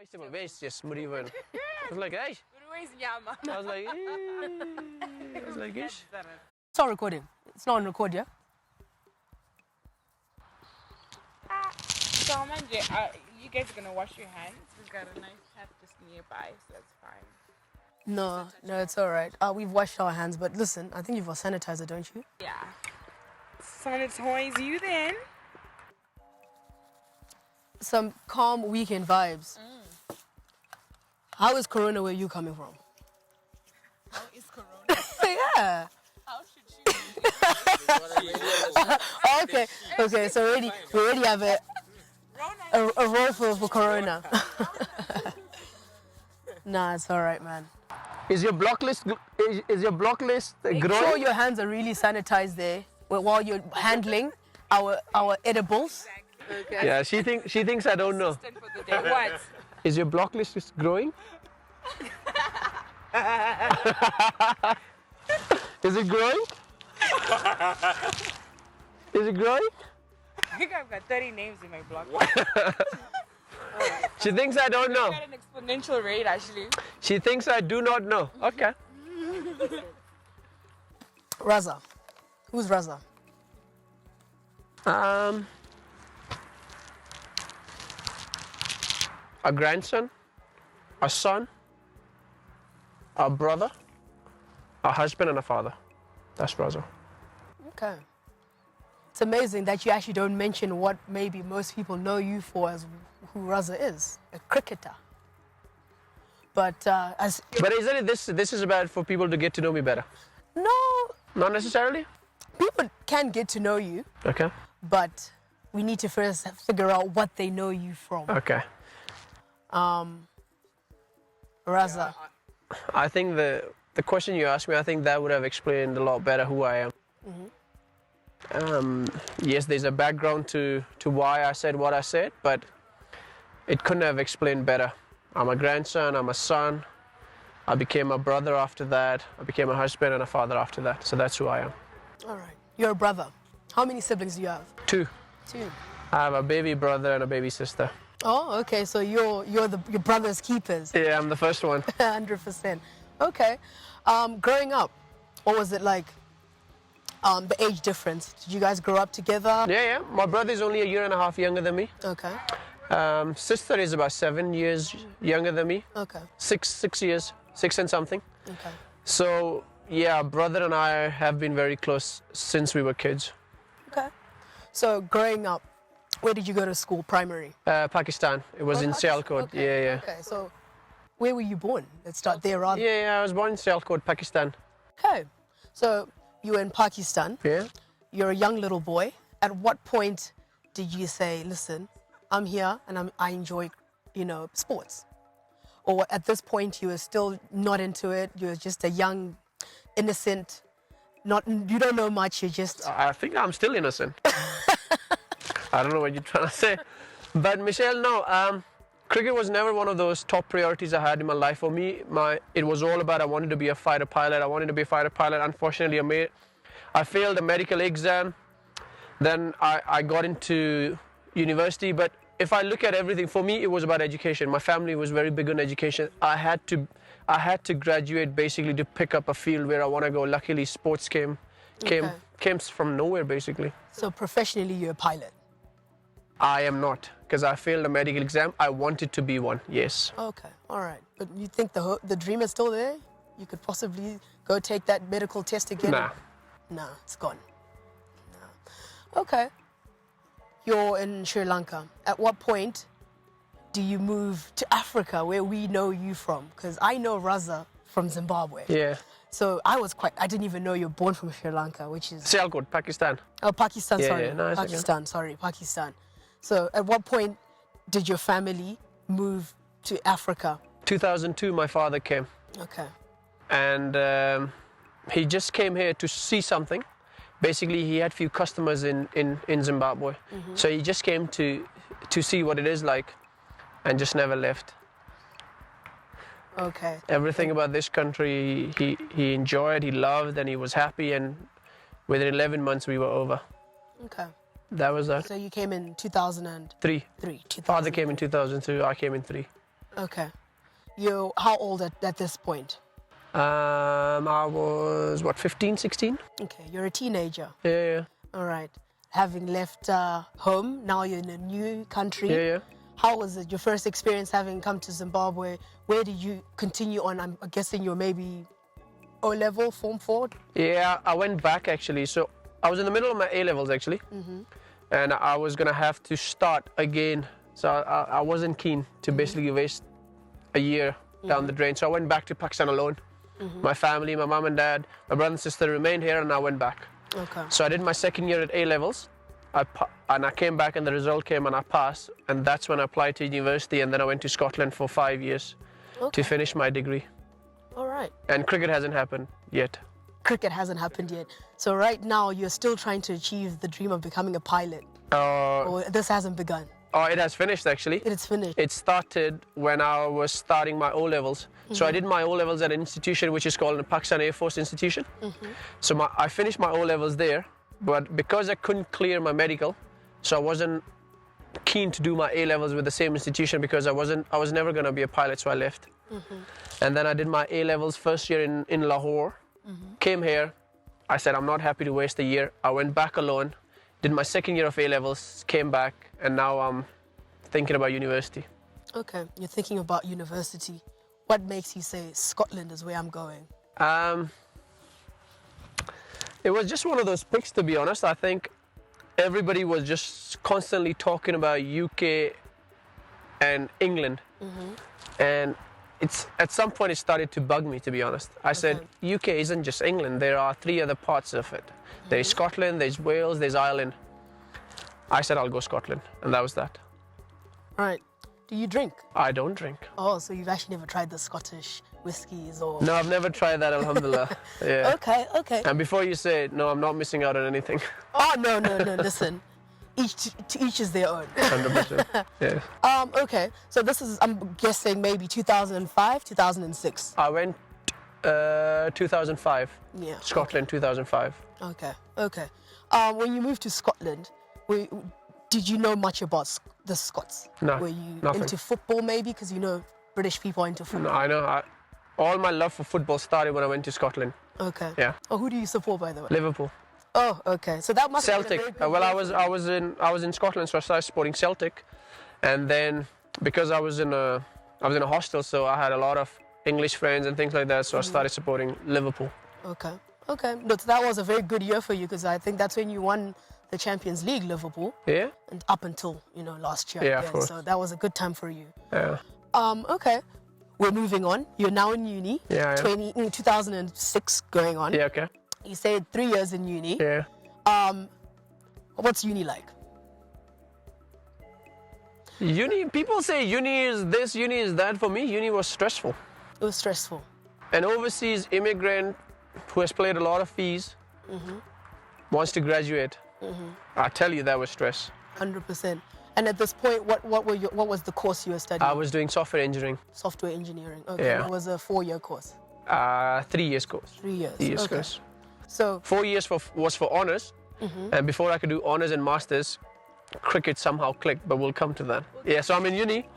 vegetable waste, yes, Murivan. I was like, hey. I was like, I was like, ish. It's not recording. It's not on record, yeah? So, you guys are gonna wash your hands. We've got a nice tap just nearby, so that's fine. No, it's all right. We've washed our hands, but listen, I think you've got sanitizer, don't you? Yeah. Sanitize you then. Some calm weekend vibes. How is Corona where you coming from? How is Corona? Yeah. How should you? Okay, so we already have a role for Corona. Nah, it's all right, man. Is your block list Make growing? sure your hands are really sanitized there while you're handling our edibles. Okay. Yeah, she thinks I don't know. For the day. What? Is your block list growing? Is it growing? Is it growing? I think I've got 30 names in my blog. She thinks I don't know. I've got an exponential rate, actually. She thinks I do not know. Okay. Raza. Who's Raza? A grandson, a son, a brother, a husband, and a father. That's Raza. Okay. It's amazing that you actually don't mention what maybe most people know you for as who Raza is, a cricketer. But But isn't it this is about for people to get to know me better? no, Not necessarily. people can get to know you, Okay. but we need to first figure out what they know you from. Okay. Raza. I think the question you asked me, I think that would have explained a lot better who I am. Yes, there's a background to why I said what I said, but it couldn't have explained better. I'm a grandson, I'm a son. I became a brother after that. I became a husband and a father after that. So that's who I am. All right. You're a brother. How many siblings do you have? 2. 2. I have a baby brother and a baby sister. Oh, okay. So you're your brother's keepers. Yeah, I'm the first one. 100%. Okay. Growing up, what was it like? The age difference. Did you guys grow up together? Yeah. My brother is only a year and a half younger than me. Okay. Sister is about 7 years younger than me. Okay. 6 years, 6 and something. Okay. So yeah, brother and I have been very close since we were kids. Okay. So growing up, where did you go to school? Primary? Pakistan. It was in Sialkot. Okay. Yeah. Okay. So where were you born? Let's start there rather. Yeah, I was born in Sialkot, Pakistan. Okay. So you were in Pakistan. Yeah. You're a young little boy. At what point did you say, listen, I'm here and I enjoy, sports? Or at this point you were still not into it, you were just a young, innocent, you don't know much, you're just... I think I'm still innocent. I don't know what you're trying to say. But Michelle, no, cricket was never one of those top priorities I had in my life. For me, it was all about I wanted to be a fighter pilot. Unfortunately, I failed a medical exam. Then I got into university. But if I look at everything, for me, it was about education. My family was very big on education. I had to graduate basically to pick up a field where I want to go. Luckily, sports came from nowhere, basically. So professionally, you're a pilot? I am not, because I failed a medical exam. I wanted to be one, yes. Okay, all right. But you think the dream is still there? You could possibly go take that medical test again? Nah. Nah, it's gone. Nah. Okay. You're in Sri Lanka. At what point do you move to Africa, where we know you from? Because I know Raza from Zimbabwe. Yeah. So I didn't even know you're born from Sri Lanka, which is... Sialkot, Pakistan. Oh, Pakistan, Yeah, sorry. yeah, no, it's okay. Pakistan, sorry, Pakistan. So at what point did your family move to Africa? 2002, my father came. Okay. And he just came here to see something. Basically, he had few customers in Zimbabwe. So he just came to see what it is like and just never left. Okay. Everything about this country, he enjoyed, he loved, and he was happy. And within 11 months, we were over. Okay. That was that. So you came in 2003. 3. Father came in 2002, I came in 3. Okay. You how old at this point? I was, what, 15, 16? Okay, you're a teenager. Yeah. All right. Having left home, now you're in a new country. Yeah. How was it, your first experience having come to Zimbabwe? Where did you continue on? I'm guessing you're maybe O-level, Form 4? Yeah, I went back actually. So I was in the middle of my A-levels actually. And I was going to have to start again. So I wasn't keen to basically waste a year down the drain. So I went back to Pakistan alone. My family, my mom and dad, my brother and sister remained here, and I went back. Okay. So I did my second year at A-levels. And I came back and the result came and I passed. And that's when I applied to university, and then I went to Scotland for 5 years to finish my degree. All right. And cricket hasn't happened yet. Cricket hasn't happened yet. So right now you're still trying to achieve the dream of becoming a pilot. Or this hasn't begun. Oh, it has finished actually. It's finished. It started when I was starting my O-levels. So I did my O-levels at an institution which is called the Pakistan Air Force Institution. So I finished my O-levels there, but because I couldn't clear my medical, so I wasn't keen to do my A-levels with the same institution because I was never going to be a pilot, so I left. And then I did my A-levels first year in Lahore, came here. I said, I'm not happy to waste a year. I went back alone, did my second year of A-levels, came back, and now I'm thinking about university. Okay, you're thinking about university. What makes you say Scotland is where I'm going? It was just one of those picks, to be honest. I think everybody was just constantly talking about UK and England. And at some point it started to bug me, to be honest. I said, UK isn't just England. There are 3 other parts of it. There's Scotland, there's Wales, there's Ireland. I said, I'll go Scotland. And that was that. All right. Do you drink? I don't drink. Oh, so you've actually never tried the Scottish whiskies or... No, I've never tried that, alhamdulillah. Yeah. Okay. And before you say, no, I'm not missing out on anything. Oh, no, listen. To each is their own. 100%. Yeah. Okay, so this is, I'm guessing, maybe 2005, 2006. I went 2005. Yeah. Scotland, 2005. Okay. When you moved to Scotland, did you know much about the Scots? No, Were you nothing. into football maybe? Because you know British people are into football. No, I know. All my love for football started when I went to Scotland. Okay. Yeah. Oh, who do you support, by the way? Liverpool. Oh, okay. So that must Celtic. have been a very good Well, I was in Scotland, so I started supporting Celtic, and then because I was in a hostel, so I had a lot of English friends and things like that, so I started supporting Liverpool. Okay. But that was a very good year for you because I think that's when you won the Champions League, Liverpool. Yeah. And up until last year. Yeah, again. of course. So that was a good time for you. Yeah. Okay. We're moving on. You're now in uni. Yeah. 2006 going on. Yeah. Okay. You said 3 years in uni. Yeah. What's uni like? Uni. People say uni is this, uni is that. For me, uni was stressful. It was stressful. An overseas immigrant who has paid a lot of fees wants to graduate. I tell you, that was stress. 100%. And at this point, what was the course you were studying? I was doing software engineering. Software engineering. Okay. Yeah. It was a 4-year course. 3 years course. 3 years. 3 years Okay. course. So 4 years was for honors, and before I could do honors and masters, cricket somehow clicked. But we'll come to that. Yeah. So I'm in uni,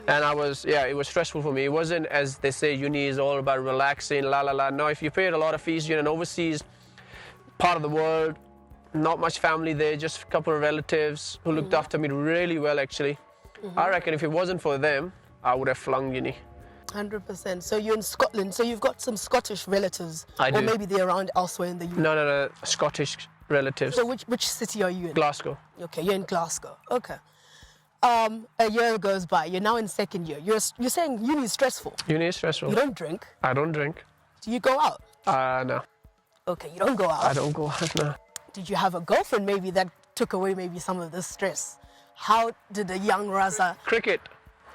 and it was stressful for me. It wasn't, as they say, uni is all about relaxing, la la la. No, if you paid a lot of fees, you're in an overseas part of the world. Not much family there, just a couple of relatives who looked after me really well, actually. I reckon if it wasn't for them, I would have flung uni. 100%. So you're in Scotland. So you've got some Scottish relatives. I do. Or maybe they're around elsewhere in the UK. No, Scottish relatives. So which city are you in? Glasgow. Okay, you're in Glasgow. Okay. A year goes by. You're now in second year. You're saying uni is stressful. Uni is stressful. You don't drink. I don't drink. Do you go out? No. Okay, you don't go out. I don't go out, no. Did you have a girlfriend maybe that took away maybe some of the stress? How did a young Raza... Cricket.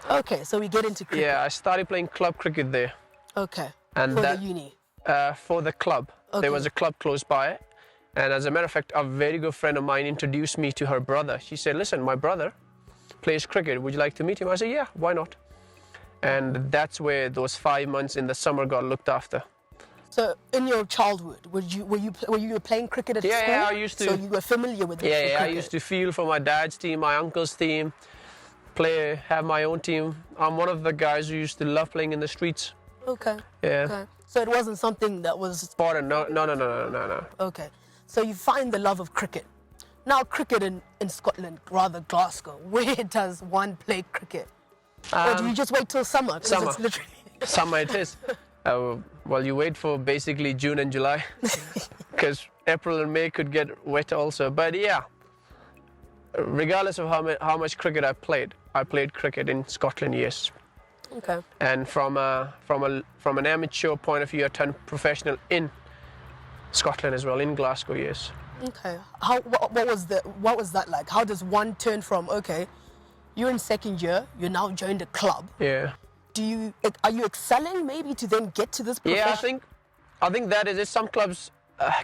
Okay, so we get into cricket. Yeah, I started playing club cricket there. Okay, And for that- the uni. For the club. Okay. There was a club close by. And as a matter of fact, a very good friend of mine introduced me to her brother. She said, listen, my brother plays cricket. Would you like to meet him? I said, yeah, why not? And that's where those 5 months in the summer got looked after. So in your childhood, were you playing cricket at school? Yeah, I used to. So you were familiar with Yeah, I cricket? used to feel for my dad's team, my uncle's team, have my own team. I'm one of the guys who used to love playing in the streets. Okay. Yeah. Okay. So it wasn't something that was Foreign, no. okay. So you find the love of cricket. Now cricket in Scotland, rather Glasgow, where does one play cricket? Or do you just wait till summer? 'Cause Summer. It's literally Summer it is. Well, you wait for basically June and July, because April and May could get wet also. But yeah, regardless of how much cricket I played cricket in Scotland, yes. okay. And from an amateur point of view, I turned professional in Scotland as well, in Glasgow, yes. Okay. What was that like? How does one turn from you're in second year, you now joined a club. Yeah. Are you excelling maybe to then get to this profession? Yeah, I think that is it. Some clubs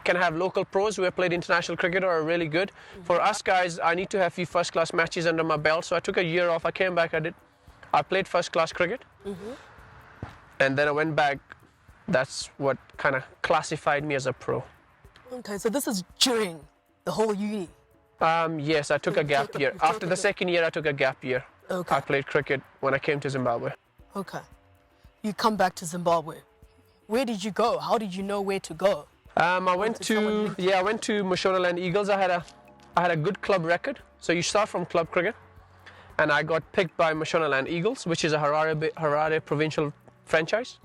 can have local pros who have played international cricket or are really good. For us guys, I need to have a few first-class matches under my belt. So I took a year off. I came back. I played first-class cricket, and then I went back. That's what kind of classified me as a pro. Okay, so this is during the whole uni. Yes, I took a gap year. After the second year, I took a gap year. Okay. I played cricket when I came to Zimbabwe. Okay. You come back to Zimbabwe. Where did you go? How did you know where to go? I went to Mashonaland Eagles. I had a good club record. So you start from club cricket, and I got picked by Mashonaland Eagles, which is a Harare provincial franchise.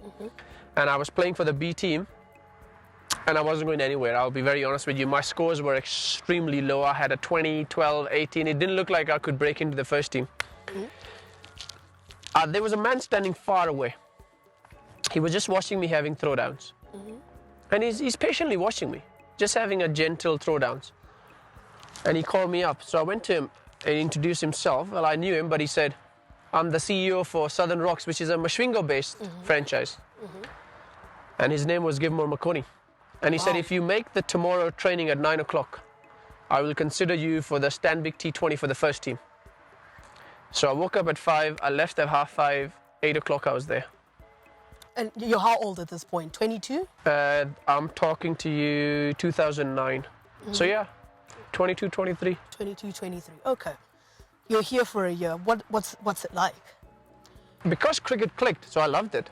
And I was playing for the B team, and I wasn't going anywhere. I'll be very honest with you. My scores were extremely low. I had a 20, 12, 18. It didn't look like I could break into the first team. There was a man standing far away. He was just watching me having throwdowns. And he's patiently watching me, just having a gentle throwdowns. And he called me up. So I went to him and introduced himself. Well, I knew him, but he said, I'm the CEO for Southern Rocks, which is a Mashwingo-based franchise. And his name was Givmore Makoni. And he said, if you make the tomorrow training at 9 o'clock, I will consider you for the Stanbic T20 for the first team. So I woke up at 5, I left at 5:30, 8 o'clock I was there. And you're how old at this point? 22? I'm talking to you 2009. So yeah, 22, 23. 22, 23. Okay. You're here for a year. What's it like? Because cricket clicked, so I loved it.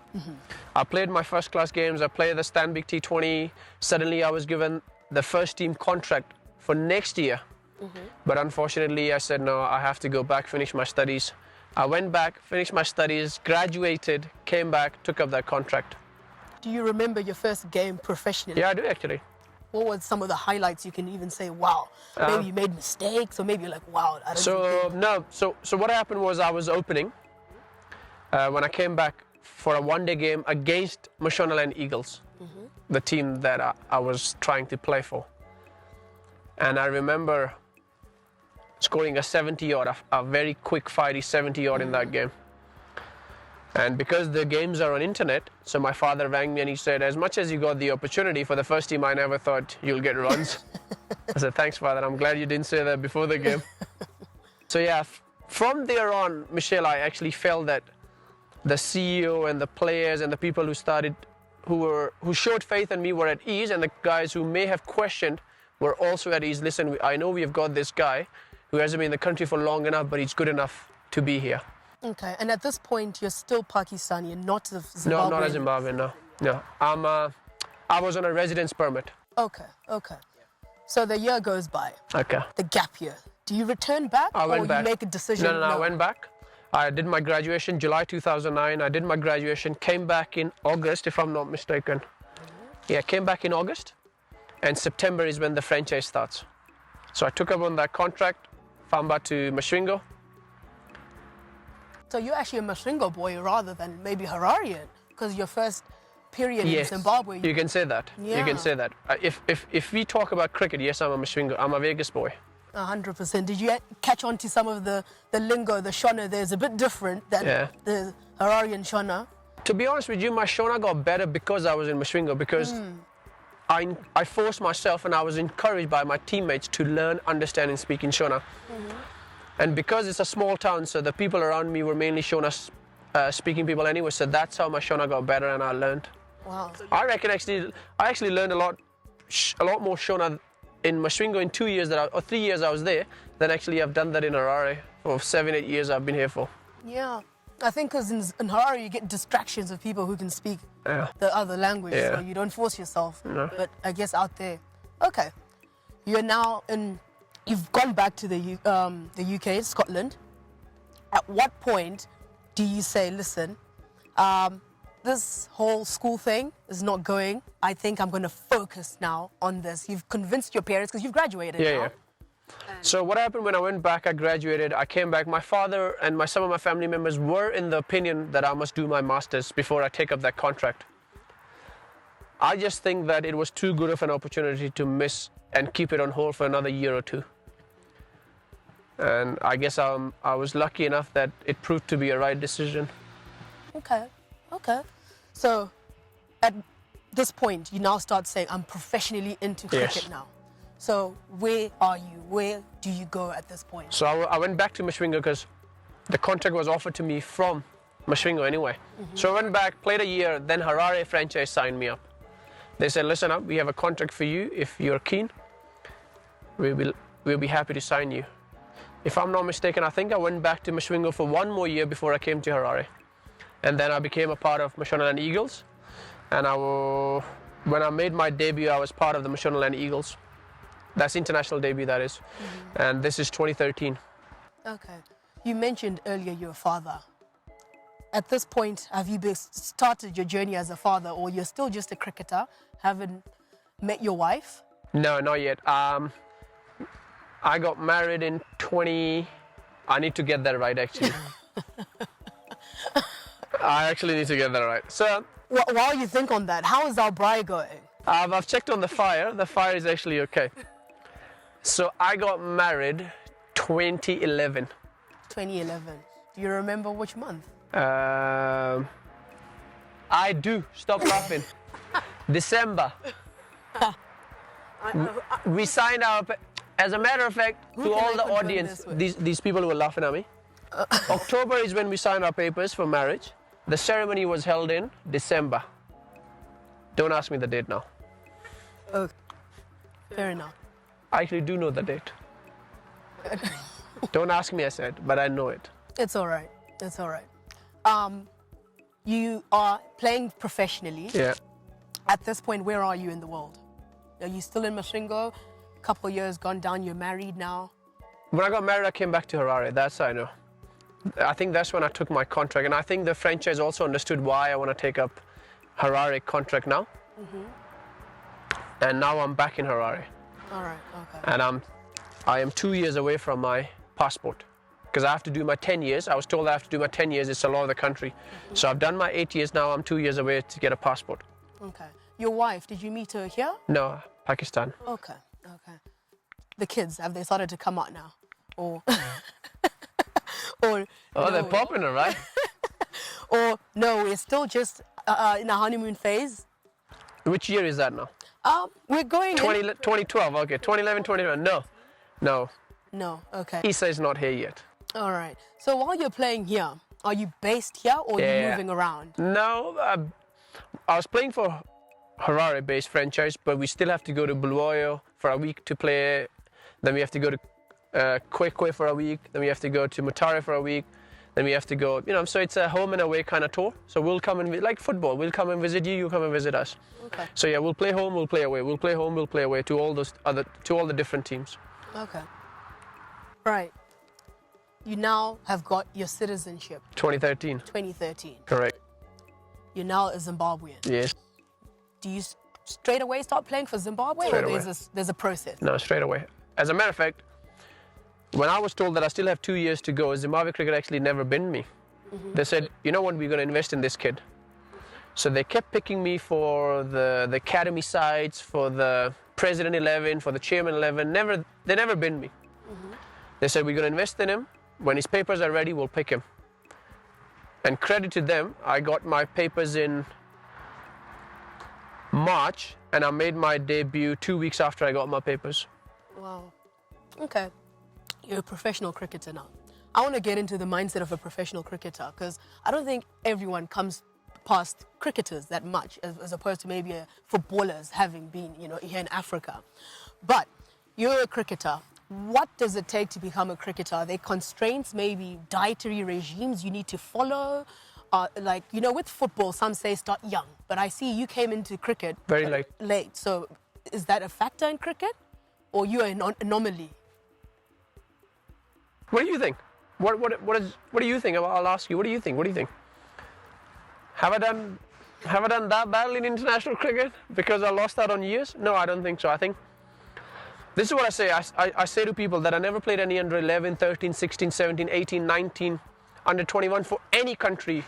I played my first class games, I played the Stanbic T20. Suddenly I was given the first team contract for next year. But unfortunately I said, no, I have to go back, finish my studies. I went back, finished my studies, graduated, came back, took up that contract. Do you remember your first game professionally? Yeah, I do actually. What were some of the highlights you can even say, wow, maybe you made mistakes, or maybe you're like, wow, I don't know. So what happened was I was opening when I came back for a one-day game against Mashonaland Eagles, the team that I was trying to play for. And I remember scoring a 70-odd, a very quick, fighty 70-odd in that game. And because the games are on internet, so my father rang me and he said, as much as you got the opportunity for the first team, I never thought you'll get runs. I said, thanks, Father. I'm glad you didn't say that before the game. So yeah, from there on, Michelle, I actually felt that the CEO and the players and the people who showed faith in me were at ease, and the guys who may have questioned were also at ease. Listen, I know we've got this guy who hasn't been in the country for long enough, but he's good enough to be here. Okay, and at this point, you're still Pakistani and not of Zimbabwe? No, not a Zimbabwean, no. I was on a residence permit. Okay. So the year goes by. Okay. The gap year. Do you return back? I went back. You make a decision? No, I went back. I did my graduation July 2009. I did my graduation, came back in August, if I'm not mistaken. Yeah, came back in August, and September is when the franchise starts. So I took up on that contract, Famba to Mashwingo. So you're actually a Mashwingo boy rather than maybe Hararian, because your first period in Zimbabwe. You can say that. Yeah. You can say that. If we talk about cricket, yes, I'm a Mashwingo. I'm a Vegas boy. 100%. Did you catch on to some of the lingo, the Shona? There's a bit different than the Hararian Shona. To be honest with you, my Shona got better because I was in Mashwingo, because I forced myself and I was encouraged by my teammates to learn, understand and speak in Shona. And because it's a small town, so the people around me were mainly Shona speaking people anyway, so that's how my Shona got better and I learned. Wow. I reckon I actually learned a lot more Shona in Mashwingo in 2 years or 3 years I was there than actually I've done that in Harare or 7, 8 years I've been here for. Yeah. I think because in Harare you get distractions of people who can speak the other language, so you don't force yourself. No. But I guess out there, okay, you're now you've gone back to the UK, Scotland. At what point do you say, listen, this whole school thing is not going. I think I'm going to focus now on this. You've convinced your parents because you've graduated now. Yeah. So what happened when I went back, I graduated, I came back. My father and some of my family members were in the opinion that I must do my master's before I take up that contract. I just think that it was too good of an opportunity to miss and keep it on hold for another year or two. And I guess I was lucky enough that it proved to be a right decision. Okay. So at this point, you now start saying, I'm professionally into cricket now. So where are you? Where do you go at this point? So I went back to Mashwingo because the contract was offered to me from Mashwingo anyway. So I went back, played a year, then Harare franchise signed me up. They said, listen up, we have a contract for you. If you're keen, we'll be happy to sign you. If I'm not mistaken, I think I went back to Mashwingo for 1 more year before I came to Harare. And then I became a part of Mashonaland Eagles. And when I made my debut, I was part of the Mashonaland Eagles. That's international debut, that is. And this is 2013. Okay. You mentioned earlier you're a father. At this point, have you started your journey as a father, or you're still just a cricketer, haven't met your wife? No, not yet. I got married in I need to get that right, actually. I actually need to get that right. So, While you think on that, how is our Braai going? I've checked on the fire. The fire is actually okay. So I got married 2011. 2011. Do you remember which month? I do. Stop laughing. December. We signed up. As a matter of fact, to all the audience, these people who were laughing at me. October is when we signed our papers for marriage. The ceremony was held in December. Don't ask me the date now. Okay. Fair enough. I actually do know the date. Don't ask me, I said, but I know it. It's all right. It's all right. You are playing professionally. Yeah. At this point, where are you in the world? Are you still in Mashwingo? Couple years gone down, you're married now? When I got married, I came back to Harare. That's I know. I think that's when I took my contract. And I think the franchise also understood why I want to take up Harare contract now. And now I'm back in Harare. All right, okay. And I am 2 years away from my passport. Because I have to do my 10 years. I was told I have to do my 10 years. It's the law of the country. So I've done my 8 years now. I'm 2 years away to get a passport. Okay. Your wife, did you meet her here? No, Pakistan. Okay. The kids, have they started to come out now? Or They're popular, right? Or no, we're still just in a honeymoon phase? Which year is that now? We're going 2012, okay. 2011, 2012. No. No, okay. Issa is not here yet. All right. So while you're playing here, are you based here or are you moving around? No, I was playing for Harare-based franchise, but we still have to go to Bulawayo for a week to play. Then we have to go to Kwekwe for a week. Then we have to go to Mutare for a week. Then we have to go, so it's a home and away kind of tour. So we'll come and, like football, we'll come and visit you, you come and visit us. Okay. So yeah, we'll play home, we'll play away. We'll play home, we'll play away to all the different teams. Okay. Right. You now have got your citizenship. 2013. 2013. Correct. You're now a Zimbabwean. Yes. Do you straight away start playing for Zimbabwe, Straight or away. there's a process? No, straight away. As a matter of fact, when I was told that I still have 2 years to go, Zimbabwe Cricket actually never binned me. They said, you know what, we're going to invest in this kid. So they kept picking me for the academy sides, for the President 11, for the Chairman 11. They never binned me. They said, we're going to invest in him. When his papers are ready, we'll pick him. And credit to them, I got my papers in March, and I made my debut 2 weeks after I got my papers. Wow. Okay. You're a professional cricketer now. I want to get into the mindset of a professional cricketer because I don't think everyone comes past cricketers that much as opposed to maybe footballers having been, here in Africa. But you're a cricketer. what does it take to become a cricketer? Are there constraints, maybe dietary regimes you need to follow? Like, you know, with football, some say start young, but I see you came into cricket Very late. late. So is that a factor in cricket, or you are an anomaly? What do you think? What do you think? I'll ask you. What do you think? What do you think? Have I done that badly in international cricket because I lost out on years? No, I don't think so. I think this is what I say. I say to people that I never played any under 11, 13, 16, 17, 18, 19, under 21 for any country,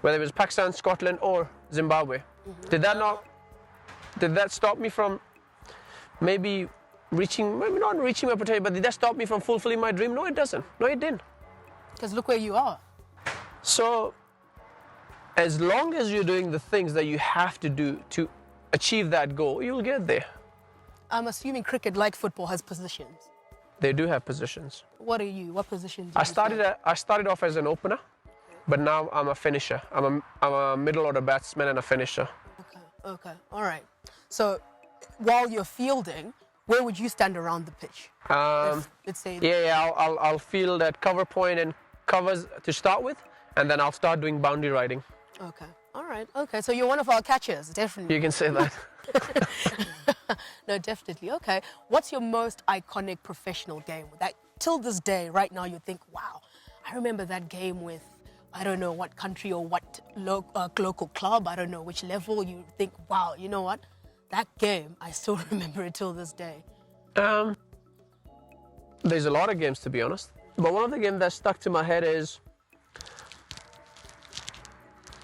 whether it was Pakistan, Scotland, or Zimbabwe. Did that stop me from maybe not reaching my potential, but did that stop me from fulfilling my dream? No, it doesn't. No, it didn't. Because look where you are. So, as long as you're doing the things that you have to do to achieve that goal, you'll get there. I'm assuming cricket, like football, has positions. They do have positions. What are you? What position do I you play? started off as an opener, but now I'm a finisher. I'm a middle order batsman and a finisher. Okay, all right. So, while you're fielding, where would you stand around the pitch? Let's say. Yeah. I'll field at cover point and covers to start with, and then I'll start doing boundary riding. Okay, all right. Okay, so you're one of our catchers, definitely. You can say that. No, definitely. Okay. What's your most iconic professional game that till this day, right now, you think, wow, I remember that game with, I don't know what country or what local club, I don't know which level, you think, wow, you know what? That game, I still remember it till this day. There's a lot of games, to be honest. But one of the games that stuck to my head is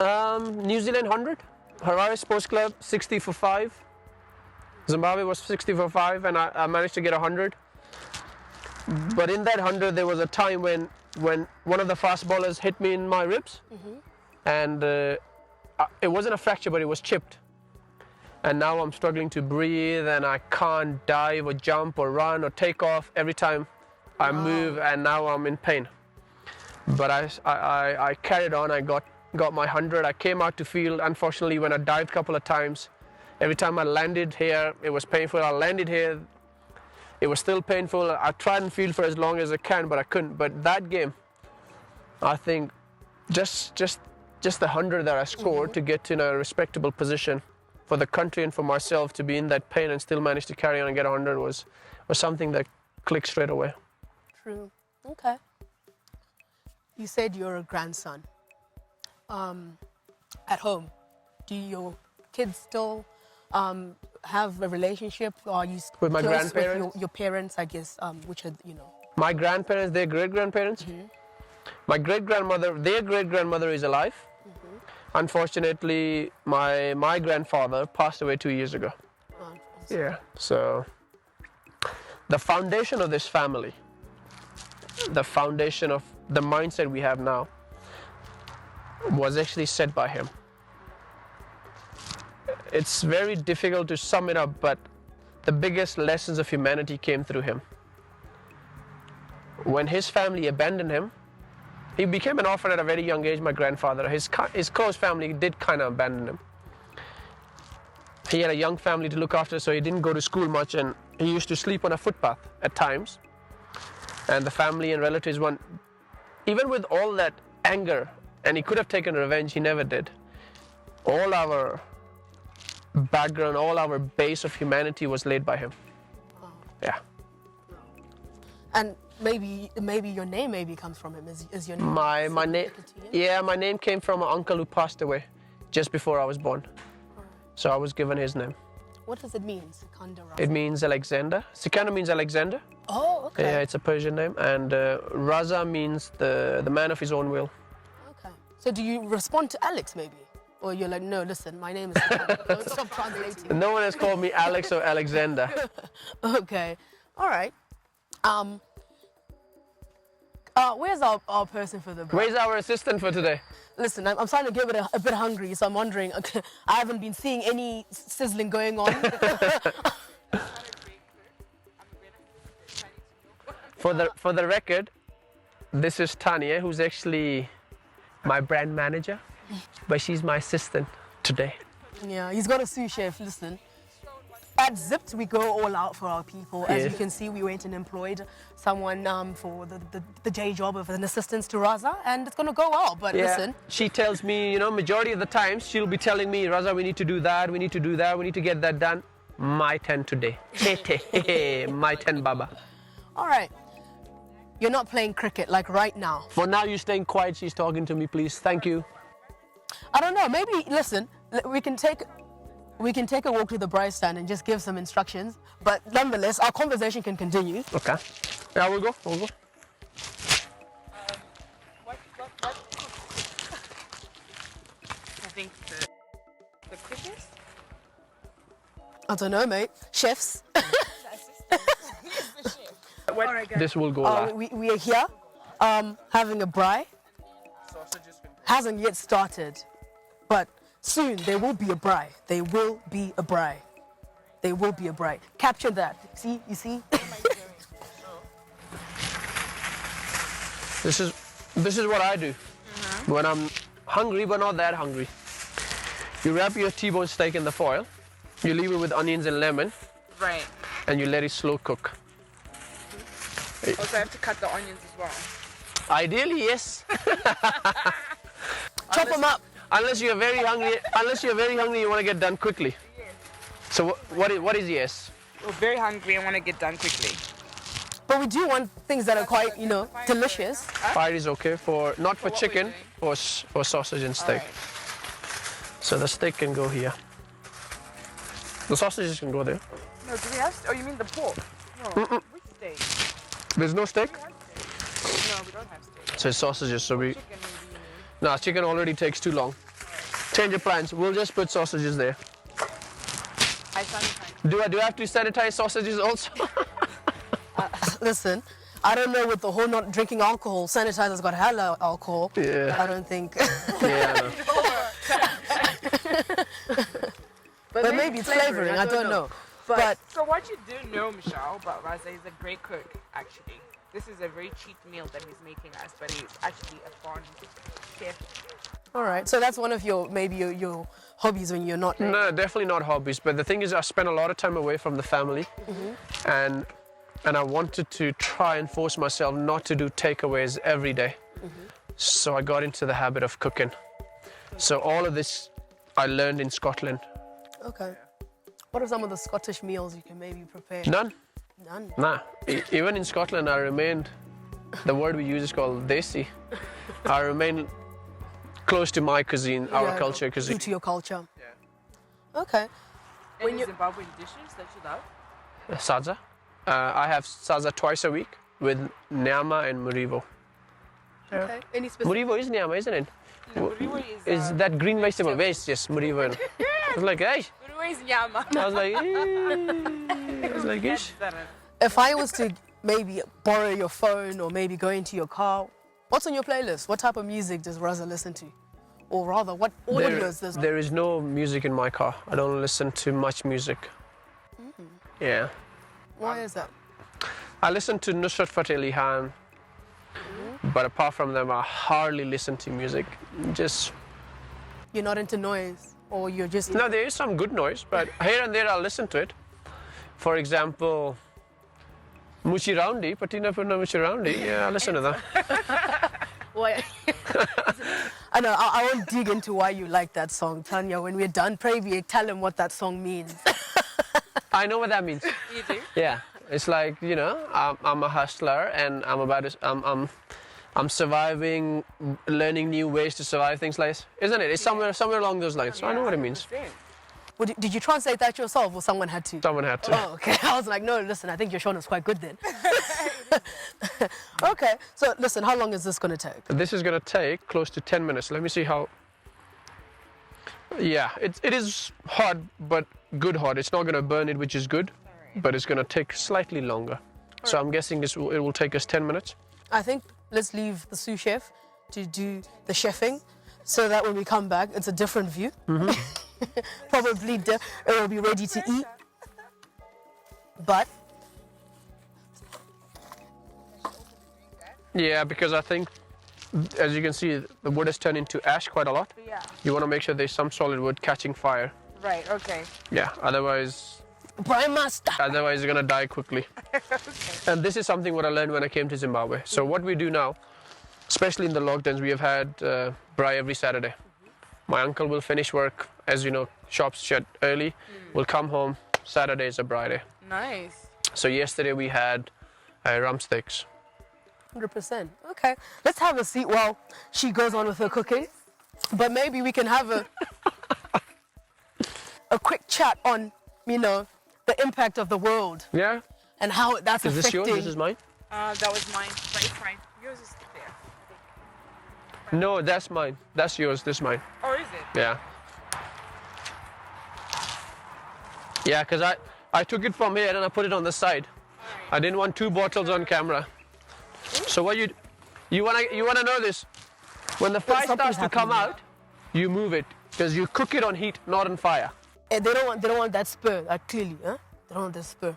New Zealand 100. Harare Sports Club, 60 for 5. Zimbabwe was 60 for 5, and I managed to get 100. But in that 100, there was a time when one of the fast bowlers hit me in my ribs. And it wasn't a fracture, but it was chipped. And now I'm struggling to breathe, and I can't dive or jump or run or take off every time I move, and now I'm in pain. But I carried on. I got my 100. I came out to field. Unfortunately, when I dived a couple of times, every time I landed here, it was painful. I landed here, it was still painful. I tried and field for as long as I can, but I couldn't. But that game, I think, just the 100 that I scored to get to a respectable position for the country and for myself, to be in that pain and still manage to carry on and get 100 was something that clicked straight away. True. Okay. You said you're a grandson. At home, do your kids still have a relationship? Or are you with my close grandparents? With your parents, I guess, which are, you know. My grandparents, their great-grandparents. My great-grandmother, their great-grandmother is alive. Unfortunately, my grandfather passed away 2 years ago. Yeah, so the foundation of this family, the foundation of the mindset we have now, was actually set by him. It's very difficult to sum it up, but the biggest lessons of humanity came through him. When his family abandoned him, he became an orphan at a very young age, my grandfather. His close family did kind of abandon him. He had a young family to look after, so he didn't go to school much, and he used to sleep on a footpath at times. And the family and relatives even with all that anger, and he could have taken revenge, he never did. All our background, all our base of humanity was laid by him. Yeah. And maybe your name comes from him. Is your name? My name, yeah, my name came from an uncle who passed away just before I was born. So I was given his name. What does it mean, Sikandar Raza? It means Alexander. Sikandar means Alexander. Oh, okay. Yeah, it's a Persian name, and Raza means the man of his own will. Okay. So do you respond to Alex maybe? Or you're like, no, listen, my name is Sikandar. Don't stop translating. No one has called me Alex or Alexander. Okay. All right. Where's our person for the Braai? Where's our assistant for today? Listen, I'm starting to get a bit hungry, so I'm wondering, I haven't been seeing any sizzling going on. For the record, this is Tanya, who's actually my brand manager, but she's my assistant today. Yeah, he's got a sous chef, listen. At Zipped, we go all out for our people. As Yes. you can see, we went and employed someone for the day job of an assistant to Raza, and it's going to go well. But listen, She tells me, you know, majority of the times she'll be telling me, Raza, we need to do that, we need to do that, we need to get that done. My 10 today. My 10, Baba. all right, you're not playing cricket like right now. For now, you're staying quiet. She's talking to me, please. Thank you. I don't know. Maybe listen. We can take a walk to the Braai stand and just give some instructions. But nonetheless, our conversation can continue. Okay. Yeah, we'll go. We'll go. What? I think the crickets. I don't know, mate. Chefs. All right, guys. This will go live. We are here having a braai. Hasn't yet started, but soon there will be a braai. There will be a braai. There will be a braai. Capture that. See? You see? This is what I do when I'm hungry but not that hungry. You wrap your T-bone steak in the foil, you leave it with onions and lemon, Right. and you let it slow cook. Also, I have to cut the onions as well. Ideally, yes. Chop them up. Unless you're very hungry. Unless you're very hungry, you want to get done quickly. So what is yes? We're very hungry. I want to get done quickly. But we do want things that are quite, you know, delicious. Fire is okay for not for what we're chicken, doing? for sausage and steak. Alright. So the steak can go here. The sausages can go there. No, do we have? Oh, you mean the pork? No. Which steak? There's no steak, No, we don't have steak. so it's sausages. So we Chicken maybe. no chicken already takes too long. Change your plans. We'll just put sausages there. I sanitize. Do I have to sanitize sausages also? Listen, I don't know with the whole not drinking alcohol. Sanitizer's got hella alcohol. Yeah. I don't think. Yeah. But maybe it's flavoring. I don't know. But So what you do know, Michelle, about Raza is a great cook, actually. This is a very cheap meal that he's making us, but he's actually a fun chef. all right. So that's one of your your hobbies when you're not. No, definitely not hobbies. But the thing is, I spent a lot of time away from the family, and I wanted to try and force myself not to do takeaways every day. So I got into the habit of cooking. So all of this I learned in Scotland. Okay. What are some of the Scottish meals you can maybe prepare? None. None. Nah. Even in Scotland, I remained. The word we use is called desi. I remain close to my cuisine, our Yeah, culture Due cuisine. to your culture. Yeah. Okay. Any Zimbabwean dishes that you love? Sadza. I have sadza twice a week with nyama and murivo. Okay. Any specific? Murivo is nyama, isn't it? Muriwo Is that green vegetable? Yes, yes, murivo. I was like, hey. Muriwo is nyama. I was like, I was like, ish. If I was to maybe borrow your phone or maybe go into your car, what's on your playlist? What type of music does Raza listen to? Or rather, what audio is this? There is no music in my car. I don't listen to much music. Yeah. Why is that? I listen to Nusrat Fateh Ali Khan, but apart from them, I hardly listen to music. Just You're not into noise, or you're just. no, there is some good noise, but here and there I'll listen to it. For example, Muchi Roundi, Patina Purna Muchi Roundi. Yeah, I listen to that. Why? I know. I won't dig into why you like that song, Tanya. When we're done, pray tell him what that song means. I know what that means. You do? Yeah, it's like, you know, I'm a hustler and I'm surviving, learning new ways to survive, things like this, isn't it? It's somewhere along those lines. So I know what it means. 100%. Well, did you translate that yourself, or someone had to? Someone had to. Oh, okay. I was like, no, listen, I think your Shauna's quite good then. Okay, so listen, how long is this going to take? This is going to take close to 10 minutes. Let me see how. Yeah, it is hot, but good hot. It's not going to burn it, which is good, but it's going to take slightly longer. So I'm guessing it will take us 10 minutes. I think let's leave the sous chef to do the chefing, so that when we come back, it's a different view. Probably it will be ready to eat. But Yeah, because I think, as you can see, the wood has turned into ash quite a lot. Yeah. You want to make sure there's some solid wood catching fire. Right, okay. Yeah, otherwise Braai master. Otherwise, you're going to die quickly. And this is something what I learned when I came to Zimbabwe. So what we do now, especially in the lockdowns, we have had braai every Saturday. My uncle will finish work, as you know, shops shut early. We'll come home. Saturday is a braai day. Nice. So yesterday we had rum sticks. 100%. Okay, let's have a seat while she goes on with her cooking. But maybe we can have a quick chat on, you know, the impact of the world Yeah? and how that's Is this affecting. yours? This is mine? That was mine. Right. Yours is there. No, that's mine. That's yours. This is mine. Or is it? Yeah. Yeah, because I took it from here and I put it on the side. I didn't want two bottles on camera. So what you wanna know this? When the fire starts to come out, you move it because you cook it on heat, not on fire. They don't want that spur. Clearly, huh? They don't want that spur.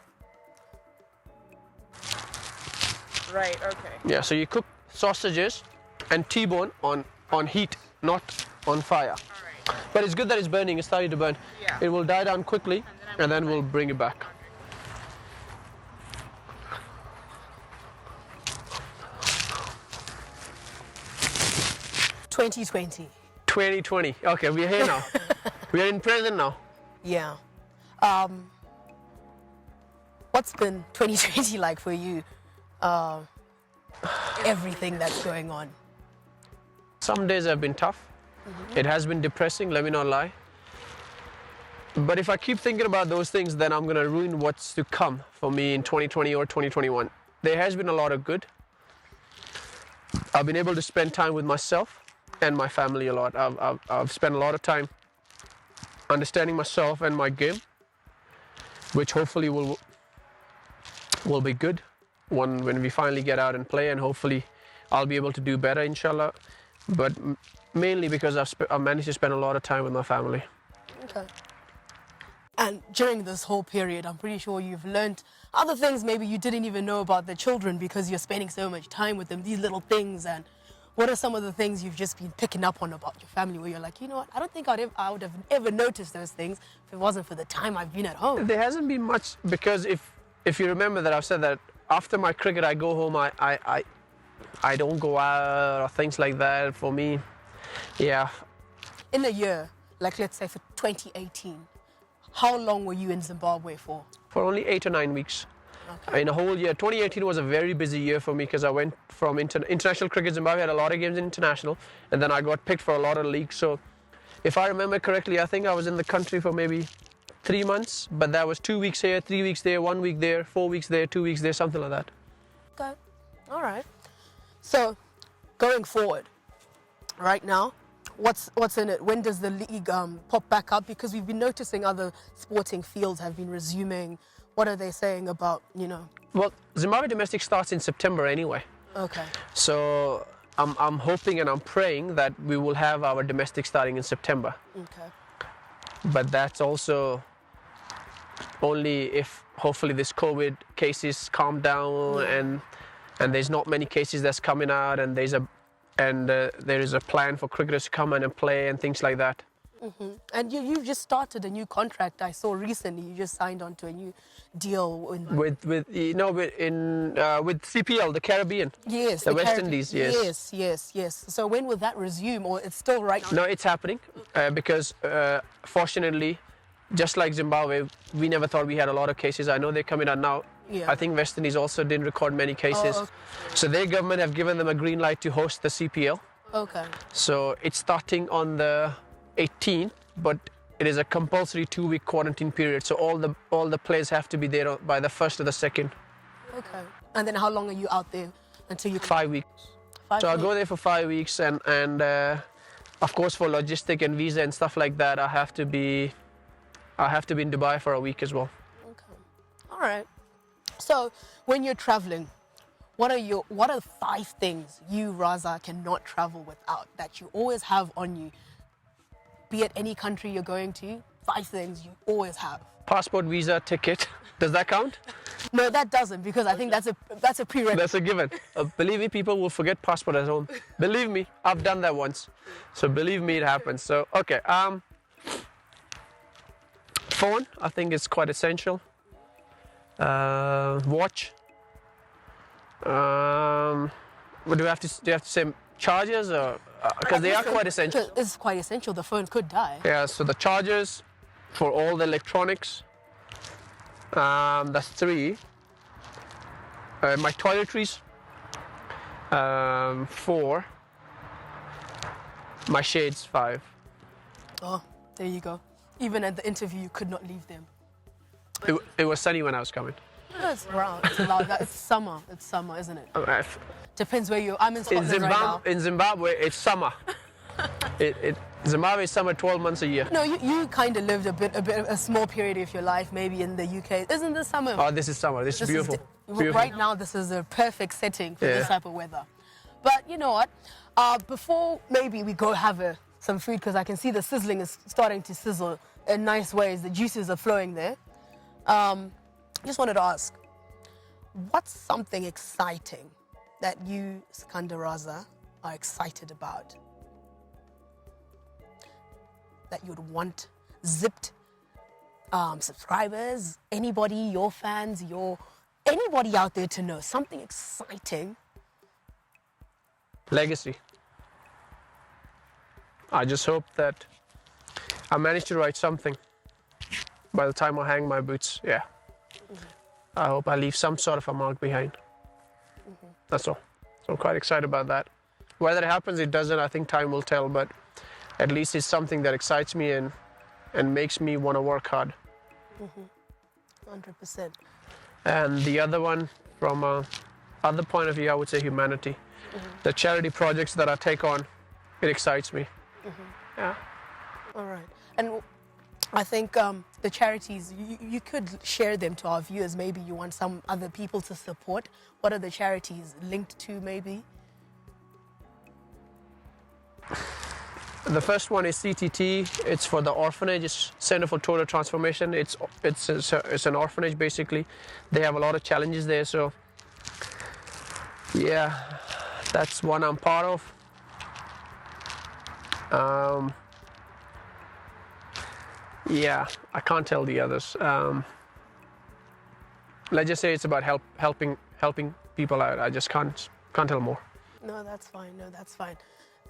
Right. Okay. Yeah, so you cook sausages and T-bone on heat, not on fire. All right. But it's good that it's burning. It's starting to burn. Yeah. It will die down quickly, and then we'll bring it back. – 2020. 2020. Okay, we're here now. We are in present now. Yeah. What's been 2020 like for you? Everything that's going on. Some days have been tough. It has been depressing, let me not lie. But if I keep thinking about those things, then I'm going to ruin what's to come for me in 2020 or 2021. There has been a lot of good. I've been able to spend time with myself and my family a lot. I've spent a lot of time understanding myself and my game, which hopefully will be good when we finally get out and play, and hopefully I'll be able to do better, inshallah. But mainly because I've managed to spend a lot of time with my family. Okay. And during this whole period, I'm pretty sure you've learned other things maybe you didn't even know about the children because you're spending so much time with them, these little things. And what are some of the things you've just been picking up on about your family where you're like, you know what, I don't think I would have ever noticed those things if it wasn't for the time I've been at home. There hasn't been much, because if you remember that I've said that after my cricket I go home, I don't go out or things like that. For me, yeah. In a year, like let's say for 2018, how long were you in Zimbabwe for? For only 8 or 9 weeks. Okay. In a whole year. 2018 was a very busy year for me because I went from international cricket. Zimbabwe had a lot of games in international, and then I got picked for a lot of leagues. So if I remember correctly, I think I was in the country for maybe 3 months, but that was 2 weeks here, 3 weeks there, 1 week there, 4 weeks there, 2 weeks there, something like that. Okay, all right. So going forward, right now, what's in it? When does the league pop back up? Because we've been noticing other sporting fields have been resuming. What are they saying about, you know? Well, Zimbabwe domestic starts in September anyway. Okay. So I'm hoping and I'm praying that we will have our domestic starting in September. Okay. But that's also only if hopefully this COVID cases calm down, and there's not many cases that's coming out, and there is a plan for cricketers to come in and play and things like that. Mm-hmm. And you've just started a new contract. I saw recently you just signed on to a new deal with CPL, the Caribbean. Yes, the West Indies. Yes. So when will that resume, or it's still right now? No, it's happening because fortunately, just like Zimbabwe, we never thought we had a lot of cases. I know they're coming out now. Yeah. I think West Indies also didn't record many cases. Oh, okay. So their government have given them a green light to host the CPL. Okay. So it's starting on the 18th, but it is a compulsory 2-week quarantine period. So all the players have to be there by the 1st or the 2nd. Okay. And then how long are you out there until you? 5 weeks. So I'll go there for 5 weeks, and of course for logistic and visa and stuff like that, I have to be in Dubai for a week as well. Okay. All right. So when you're traveling, what are 5 things you, Raza, cannot travel without that you always have on you? Be it any country you're going to, 5 things you always have. Passport, visa, ticket. Does that count? No, that doesn't, because I think that's a prerequisite. That's a given. Believe me, people will forget passport at home. Believe me, I've done that once. So believe me, it happens. So okay. Phone, I think it's quite essential. Watch. What do you have to say chargers or because they are quite essential. It's quite essential. The phone could die. Yeah, so the chargers for all the electronics. That's 3. My toiletries. 4. My shades 5. Oh, there you go. Even at the interview, you could not leave them. It was sunny when I was coming. It's around. It's allowed. It's summer. It's summer, isn't it? Depends where you. I'm in Scotland right now. In Zimbabwe, it's summer. Zimbabwe is summer 12 months a year. No, you kind of lived a small period of your life, maybe in the UK. Isn't this summer? Oh, this is summer. This is beautiful. Beautiful. Right now, this is a perfect setting for this type of weather. But you know what? Before maybe we go have some food, because I can see the sizzling is starting to sizzle in nice ways. The juices are flowing there. Just wanted to ask, what's something exciting that you, Sikandar Raza, are excited about? That you would want Zipped subscribers, anybody, your fans, anybody out there to know something exciting? Legacy. I just hope that I manage to write something by the time I hang my boots. Yeah. I hope I leave some sort of a mark behind. That's all. So I'm quite excited about that. Whether it happens, it doesn't, I think time will tell, but at least it's something that excites me and makes me want to work hard. 100%. And the other one, from other point of view, I would say humanity. The charity projects that I take on, it excites me. Yeah. All right. And I think the charities, you could share them to our viewers. Maybe you want some other people to support. What are the charities linked to, maybe? The first one is CTT. It's for the orphanage. It's Center for Total Transformation. It's an orphanage, basically. They have a lot of challenges there. So, yeah, that's one I'm part of. Yeah, I can't tell the others. Let's just say it's about helping people out. I just can't tell more. No, that's fine. No, that's fine.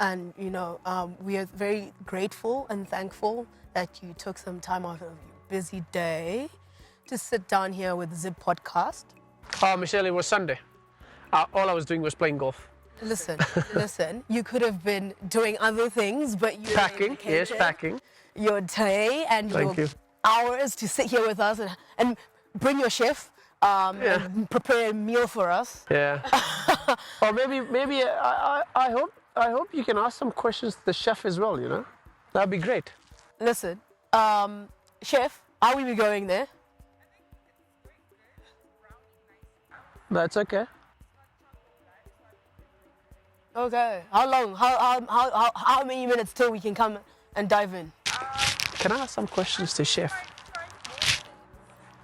And, you know, we are very grateful and thankful that you took some time out of your busy day to sit down here with Zip Podcast. Michelle, it was Sunday. All I was doing was playing golf. Listen, you could have been doing other things, but you Packing, yes, packing. Your day and your hours to sit here with us and bring your chef and prepare a meal for us. Yeah. Or maybe I hope you can ask some questions to the chef as well, you know? That'd be great. Listen, chef, are we going there? That's okay. Okay. How long? How many minutes till we can come and dive in? Can I ask some questions to chef?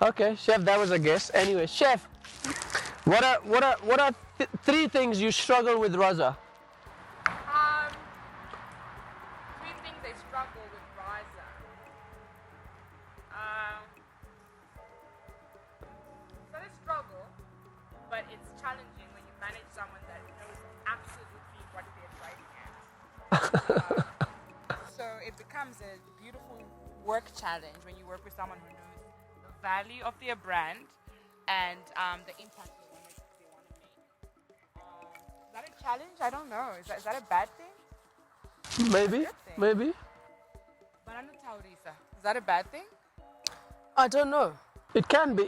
Okay, chef, that was a guess. Anyway, chef, what are 3 things you struggle with, Raza? 3 things I struggle with Raza. It's not a struggle, but it's challenging when you manage someone that knows absolutely what they're driving at. So it becomes a beautiful work challenge when you work with someone who knows the value of their brand and the impact they want to make. Is that a challenge? I don't know. Is that a bad thing? Maybe. Banana taurisa. Is that a bad thing? I don't know. It can be,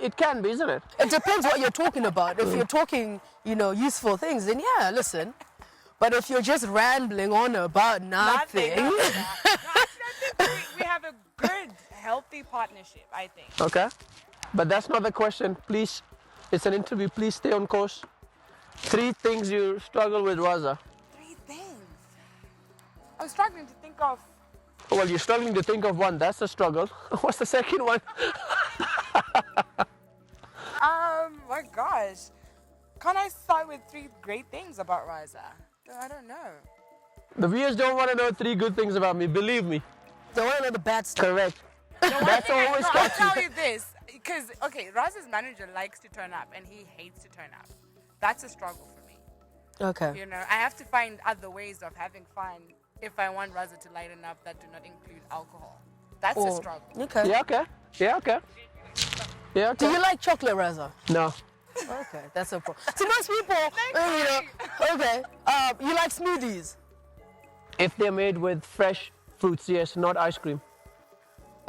isn't it? It depends what you're talking about. If you're talking, useful things, then yeah, listen. But if you're just rambling on about nothing. No, actually, I think we have a good, healthy partnership, I think. Okay. But that's not the question. Please, it's an interview. Please stay on course. 3 things you struggle with, Raza. 3 things. I was struggling to think of. Well, you're struggling to think of one. That's a struggle. What's the second one? My gosh. Can't I start with 3 great things about Raza? I don't know. The viewers don't want to know 3 good things about me. Believe me. They want to know the bad stuff. Correct. That's always I'll tell you this. Because, okay, Raza's manager likes to turn up and he hates to turn up. That's a struggle for me. Okay. You know, I have to find other ways of having fun if I want Raza to lighten up that do not include alcohol. That's a struggle. Okay. Yeah, okay. Yeah, okay. Yeah, okay. Do you like chocolate, Raza? No. Okay, that's a problem. So most people, you know, okay, you like smoothies? If they're made with fresh fruits, yes, not ice cream.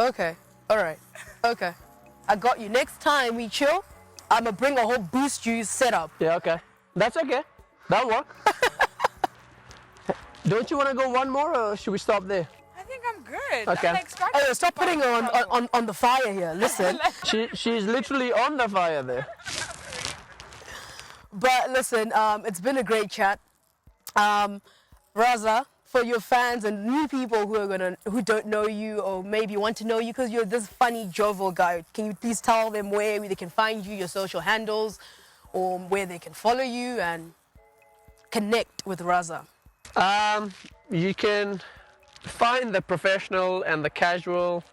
Okay, all right, okay. I got you. Next time we chill, I'm gonna bring a whole boost juice setup. Yeah, okay. That's okay. That'll work. Don't you want to go one more, or should we stop there? I think I'm good. Okay. I'm like starting Hey, stop putting her on the fire here. Listen, She's literally on the fire there. but listen, it's been a great chat. Raza, for your fans and new people who don't know you or maybe want to know you because you're this funny, jovial guy, can you please tell them where they can find you, your social handles, or where they can follow you and connect with Raza? You can find the professional and the casual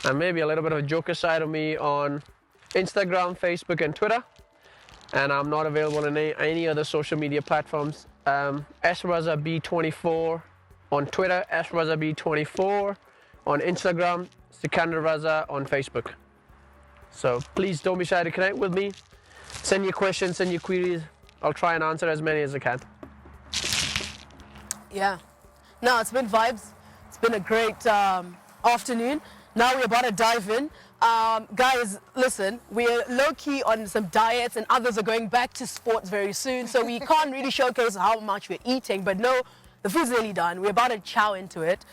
and maybe a little bit of a joker side of me on Instagram, Facebook, and Twitter. And I'm not available on any other social media platforms. SRazaB24 on Twitter, SRazaB24 on Instagram, Sikandar Raza on Facebook. So please don't be shy to connect with me. Send your questions, send your queries. I'll try and answer as many as I can. Yeah. No, it's been vibes. It's been a great afternoon. Now we're about to dive in. Guys, listen, we're low-key on some diets and others are going back to sports very soon, so we can't really showcase how much we're eating, but no, the food's nearly done. We're about to chow into it,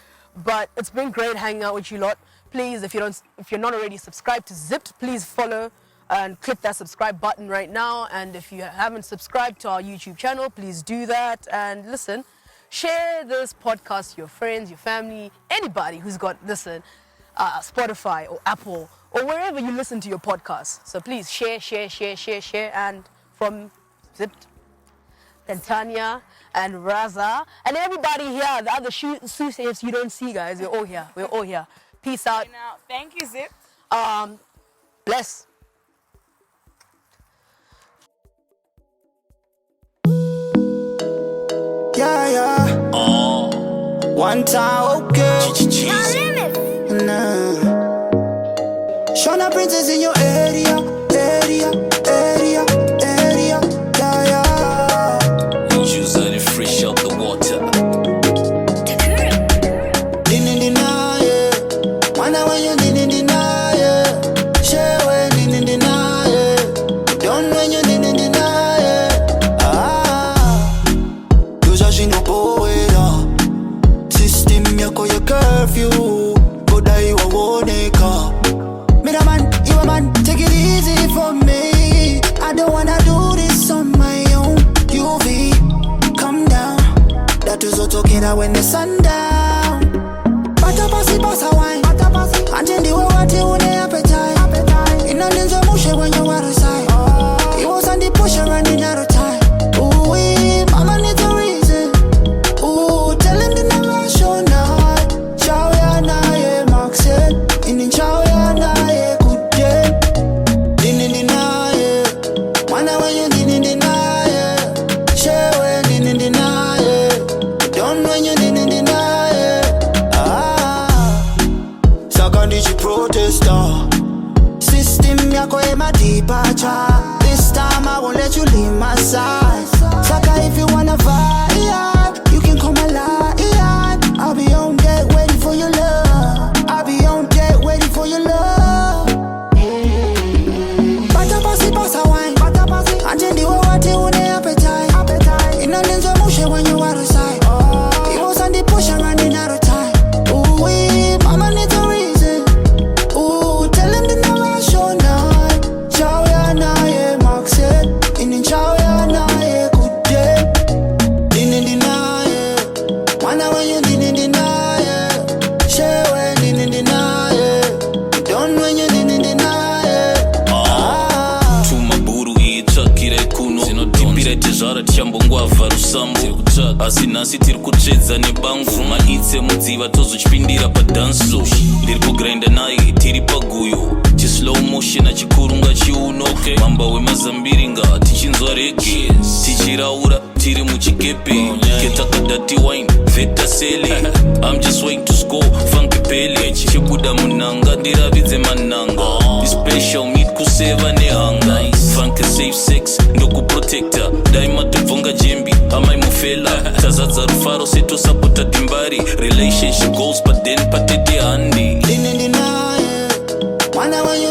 but it's been great hanging out with you lot. Please, if you're not already subscribed to Zipped, please follow and click that subscribe button right now, and if you haven't subscribed to our YouTube channel, please do that, and listen, share this podcast to your friends, your family, anybody who's got, Spotify or Apple or wherever you listen to your podcast. So please share. And from Zipped, and Tanya, and Raza, and everybody here, the other soothsayers you don't see, guys, we're all here. Peace out. Thank you, Zip. Bless. Yeah. One time, okay. Nah. Shona princess in your area. Yeah. Usually fresh out the water. Didn't deny it. Wonder when you didn't deny it. Share when didn't deny it. Don't when you didn't deny it. Usually she no poeta. System yako ya curfew. Koda you a woneka. You a man, take it easy for me. I don't wanna do this on my own. UV, come down. That is what talking when the sun down. Bata pasi pasa wine. Anjendi we wati une appetite. Ina ninja mushe when you are aside. It was on the push running out of time. Ooh, mama needs a reason. Ooh, tell him the never show night. Chow ya na ye maxed. In chow ya na ye. System yako ema departure. This time I won't let you leave my side. Saka if you wanna vibe, you can come alive. I'll be on deck waiting for your love. I'll be on deck waiting for your love. Bata pasi pasa wine. Anjendi we wati une appetite. Ina ninja mushe when you are aside. It was on the push and running out of time. Ooh, mama needs a reason. Ooh, tell him the never show night. Chow ya na ye maxed. In chow ya na ye good day. Didn't deny it. Wonder when you didn't deny it. Share when didn't deny it. Don't when you didn't deny it. Tumaburu itsvakire kuno zinodhipira tezvara tichambongwavha rusambo asi nhasi tiri kutsvedza nebango maitse mudziva tozochipindira padanso ndiri kugrinda naye tiri paguyo slow motion achikurunga chiuno mamba wemazambiringa tichinzwa rege tichiraura tiri muchikepe ketakadati wine veta sele I'm just waiting to score funky pele chibuda munanga ndiravidze mananga special meat kuseva nehanga funky safe sex ndokuprotecta daima tobvonga jembi amaimufela tazadza rufaro setosapota dimbari relationship goals but then patete handi Mwana wanyo